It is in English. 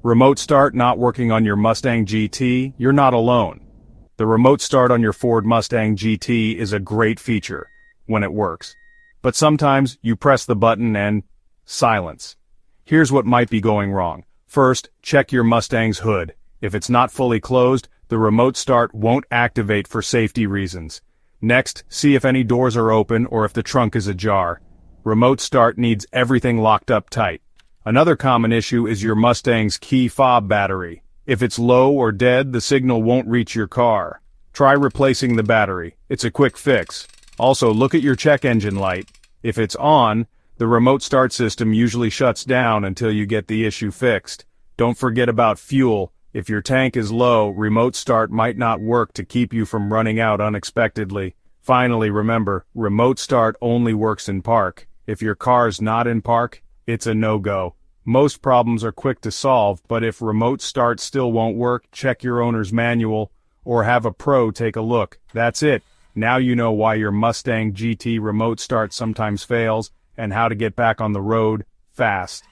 Remote start not working on your Mustang GT? You're not alone. The remote start on your Ford Mustang GT is a great feature when it works. But sometimes you press the button and silence. Here's what might be going wrong. First, check your Mustang's hood. If it's not fully closed, the remote start won't activate for safety reasons. Next, see if any doors are open or if the trunk is ajar. Remote start needs everything locked up tight. Another common issue is your Mustang's key fob battery. If it's low or dead, the signal won't reach your car. Try replacing the battery. It's a quick fix. Also, look at your check engine light. If it's on, the remote start system usually shuts down until you get the issue fixed. Don't forget about fuel. If your tank is low, remote start might not work to keep you from running out unexpectedly. Finally, remember, remote start only works in park. If your car's not in park, it's a no-go. Most problems are quick to solve, but if remote start still won't work, check your owner's manual or have a pro take a look. That's it. Now you know why your Mustang GT remote start sometimes fails and how to get back on the road fast.